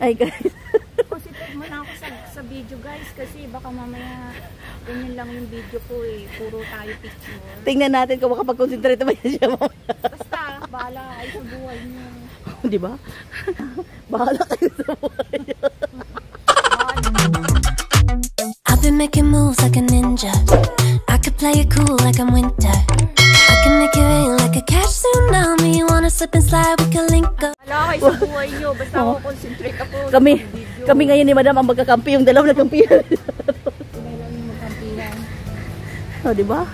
Ay guys. Positive mo na ako sa video guys kasi baka mamaya ganyan lang yung video ko eh. Puro tayo picture. Tingnan natin kung makapag-concentrate ba siya mamaya. Basta, bahala kayo sa buhay niyo. Di ba? Bahala kayo sa buhay niyo. I've been making moves like a ninja. I could play it cool like I'm winter. I can make it rain like a cash tsunami. You wanna slip and slide, we can link up. Bahala kayo sa buhay niyo. Basta ako concentrate ako Kami ngayon ni Madam ang magkakampi. Yung dalawa nagkampi. Oh, di ba?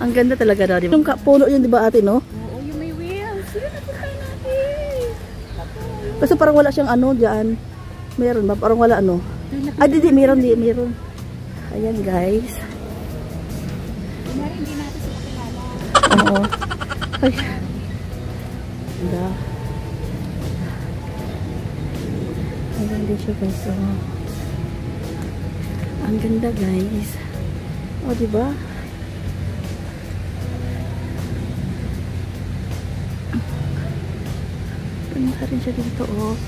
Ang ganda talaga daw, di ba? Yung puno yun, di ba, ate, no? Oo, yung may wheels. Yun na punta natin. Kasi parang wala siyang ano diyan. Meron ba? Parang wala ano. Ah, di, meron. Ayan, guys. Meron din natin sa kakilala. Oo. Ay. Ganda. Ayan din siya, guys. Oh. Ang ganda, guys. Oh, di ba? Ganda rin siya dito, oh.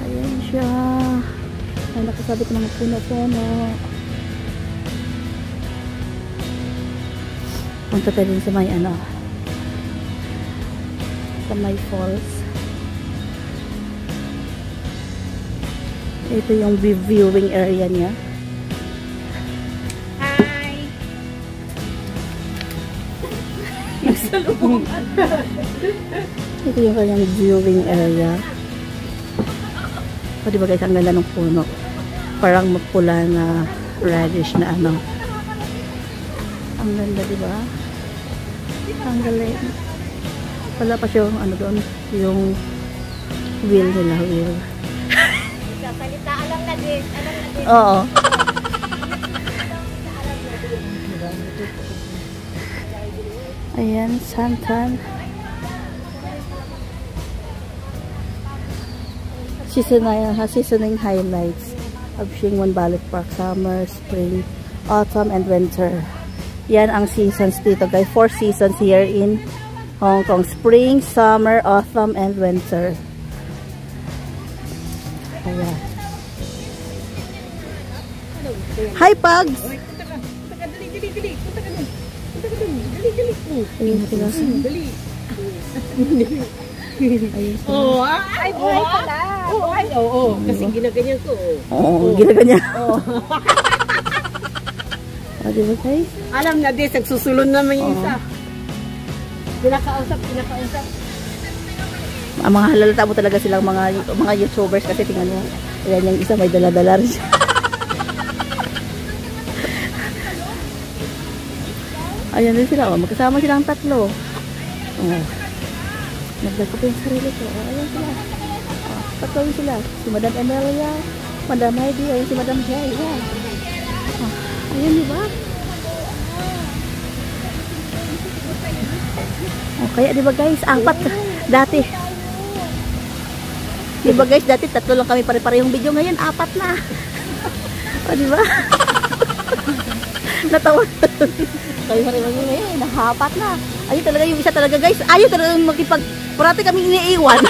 Ayan siya. Ay, nakasabit ng puno-puno. Punta tayo din sa may ano. Sa may falls. Ito yung viewing area niya. Ito yung kanyang viewing area. O diba guys, ang ganda ng puno. Parang mapula na radish na ano. Ang ganda, diba? Ang galing. Wala pa siya yung ano doon. Yung wheel nila, wheel. Salita, alam na din. Oo. Ayan, Santan. Seasoning highlights of Shingwon Ballet Park, summer, spring, autumn, and winter. Yan ang seasons dito guys. 4 seasons here in Hong Kong. Spring, summer, autumn, and winter. Ayan. Hi, Pugs! Ayun sila. Oh, ay, buhay pala. Buhay, oo. Kasi ginaganyan ko. Oo, ginaganyan. Oo. O, diba guys? Alam na din, nagsusulon naman yung isa. Pinakausap. Ang mga halalata mo talaga silang mga YouTubers kasi tingnan mo. Ayan yung isa may dala-dala rin siya. Ayan din sila, oh. Magkasama silang tatlo. Oh. Naglag ko pa yung sarili ko. Oh, ayan sila. Oh, tatlo sila. Si Madam Emelia, Madam Heidi, ayan si Madam Jay. Ayan. Oh, ayan diba? Oh, kaya diba guys, apat dati. Diba guys, dati tatlo lang kami pare-parehong video. Ngayon, apat na. Oh, diba? Natawa. Kayo rin ngayon, nahapat na. Ayun talaga yung isa talaga guys. Ayun talaga parati kami iniiwan.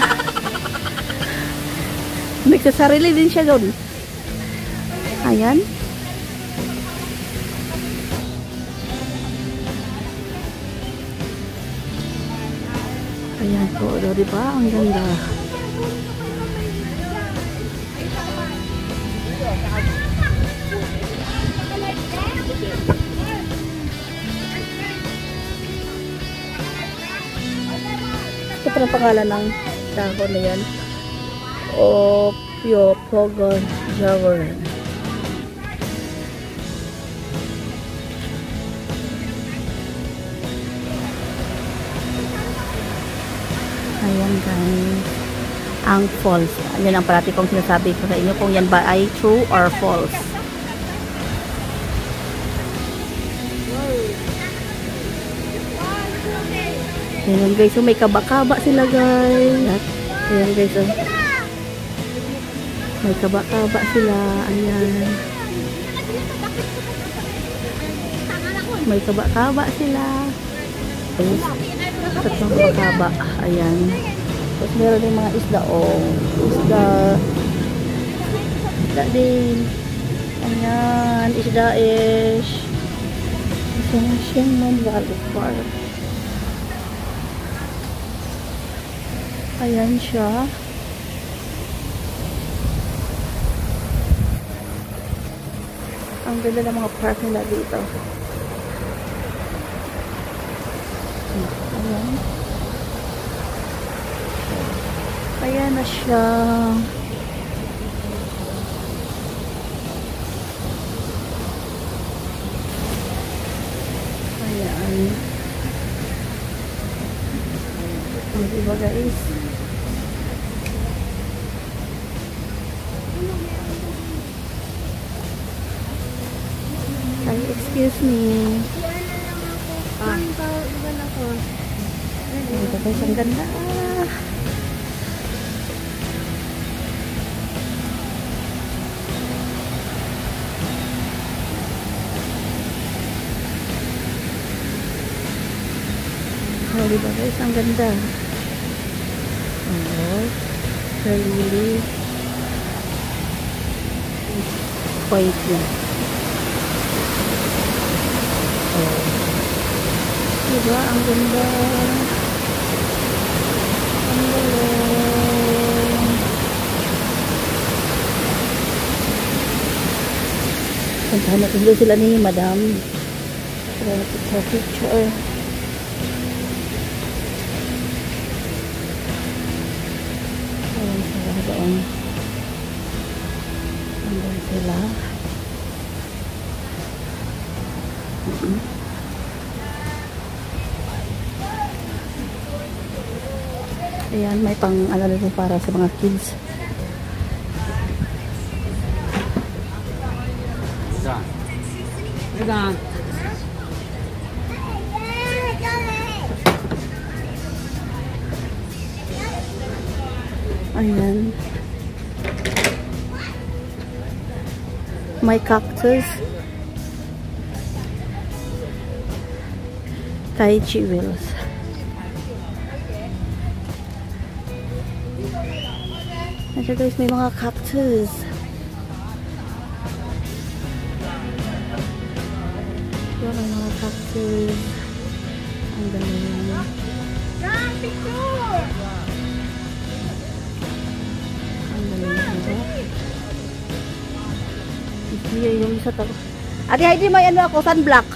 Nagsasarili din siya doon. Ayan. Ayan po, diba? Ang ganda. Ito pa ang pangalan ng dahon na yan. Opiopogon Jawaran. Ayan guys. Ang falls. Yan ang parati kong sinasabi ko sa inyo kung yan ba ay true or false. Ayan guys, so may kaba-kaba sila guys. Ayan guys, oh. May kaba-kaba sila. Ayan. May kaba-kaba sila. Ayan. Tatlong kaba-kaba. Ayan. Tapos meron din mga isda, oh. Isda. isda din. Ayan, isda-ish. Ito na siyang Valley Park. Ayan siya. Ang ganda ng mga park nila dito. Ayan. Ayan na siya. Ayan. Diba guys? Ay, excuse me. Ito guys, ang ganda. Oh, diba guys, ang ganda. Oh, really white yan. Oh, diba, ang ganda. Ang galing. Puntahan natin doon sila ni Madam. Sila na picture. Doon. Andun sila. Ayan, may pang ano nito para sa mga kids. Ayan. May cactus. Tai Chi wheels. Ayan guys, may mga cactus. Ayan, may mga cactus. Ang galing. Yung isa to. Ate Heidi, may ano ako, sunblock.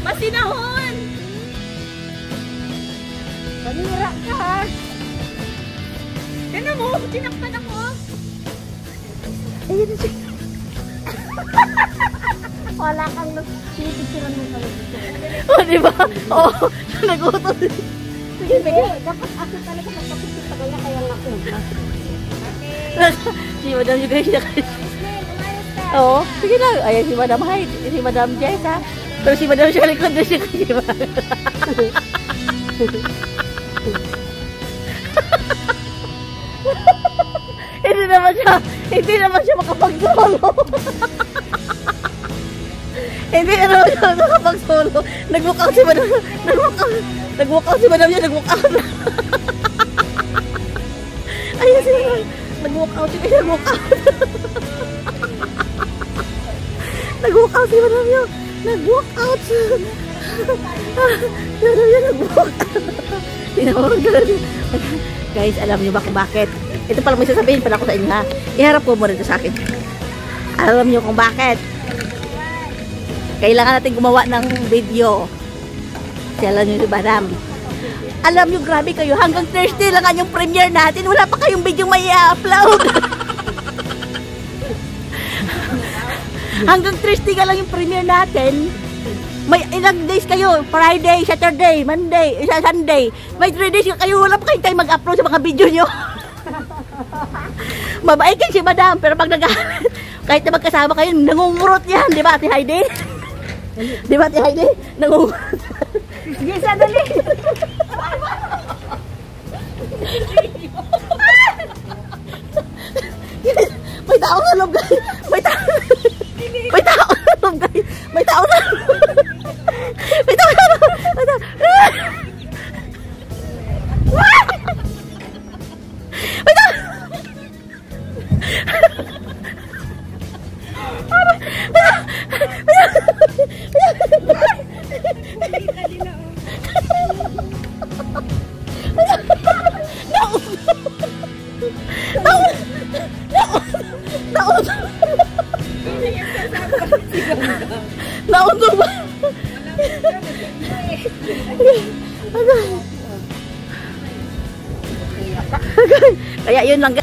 Masinahon! Panira ka! Tignan mo, tinakpan ako. Ayun siya. Wala kang pinipicturan mo talaga. O, diba? O, nagutos. Sige, dapat ako talaga magpapicture sa kanya kaya nga ako. Si Madam juga siya kayo. Oo, sige lang. Ayan si Madam Hyde, si Madam Jess ha. Pero si Madam siya likod na siya kasi ba? Hindi naman siya makapag-solo. Hindi naman siya makapag-solo. Nag-walk out si Madam. Nag-walk out si Madam niya, nag-walk out. Ayun si Madam. Nag-walk out si Madam. Nag-walk out si Madam niya. Nag-walk out. Madam niya nag-walk out. Tinawag ka na. Guys, alam niyo ba kung bakit? Ito pala may sasabihin pala ko sa inyo ha. Iharap ko mo rin ito sa akin. Alam niyo kung bakit? Kailangan natin gumawa ng video. Alam niyo si Madam. Alam niyo, grabe kayo. Hanggang Thursday lang yung premiere natin. Wala pa kayong video may i-upload. Hanggang Thursday ka lang yung premiere natin. May ilang days kayo. Friday, Saturday, Monday, Sunday. May 3 days kayo. Wala pa kayong time mag-upload sa mga video nyo. Mabait kayo si Madam. Pero pag nag-upload, kahit na magkasama kayo, nangungurot yan. Di ba, Ate Heidi? Di ba, Ate Heidi? Sige, sadali. May tao sa loob, guys. May tao. May tao sa loob, guys. May tao sa loob. May tao sa loob. May tao. May tao. Naunod ba? Kaya yun lang.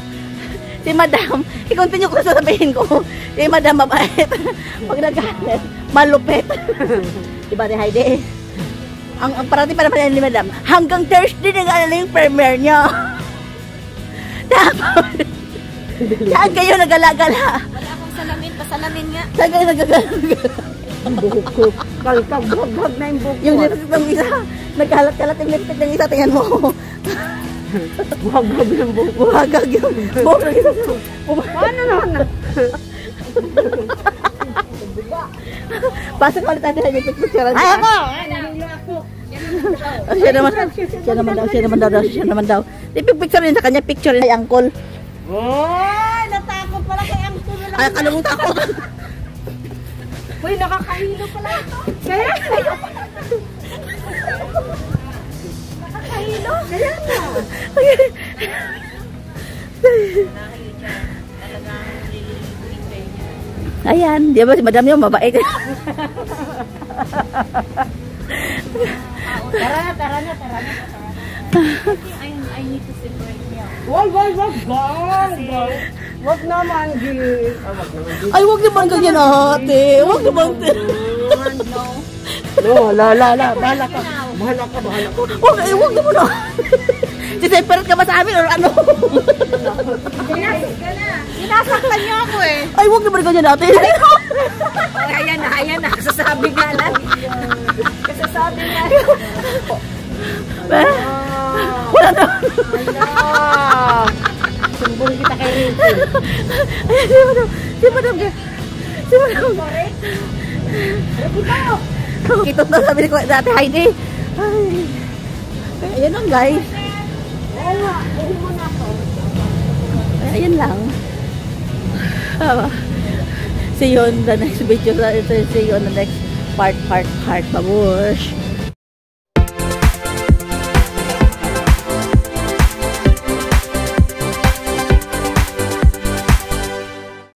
Si Madam, i-continue ko sa sasabihin ko. Si Madam mabait. Pag nagkalit, malupit. Diba ni Heidi? Ang parati pa naman ni Madam, hanggang Thursday na yung premiere niya. Tapos, saan kayo nagala-gala? Wala akong salamin, pasalamin nga. Saan kayo nagagala? Ang buhok ko. Kalkag, hag na yung buhok ko. Yung lipstick ng isa, nagkalat-kalat yung lipstick ng isa, tingnan mo. Buhag yung buhok ko. Buhagag yung buhok ng isa. Paano naman na? Pasok ulit natin yung picture. Ay, ako! Siya naman daw. Picture rin sa kanya, picture rin kay Uncle. Oy, natakot pala kay Angko. Ay, akala mong takot. Uy, nakakahilo pala ito. Kaya? Nakakahilo? Kaya na. Ayan, di ba si Madam yung mabait. Tara na. I need to sit right now. Wag naman, Gil. Ay, wag naman ganyan, ate. Wag naman. No, la. Bahala ka. Wag naman. Siseparate ka ba sa amin or ano? Sinasaktan niyo ako eh. Ay, wag naman ganyan, ate. Oh, ayan na. Kasasabi nga lang. Kasasabi nga. Wala na. Sumbong kita kay Ricky. Si Madam. Ito na sabi ko dati, Heidi. Ay, ayan lang, guys. Ay, ayan lang. See you on the next video. See you on the next part. Babush.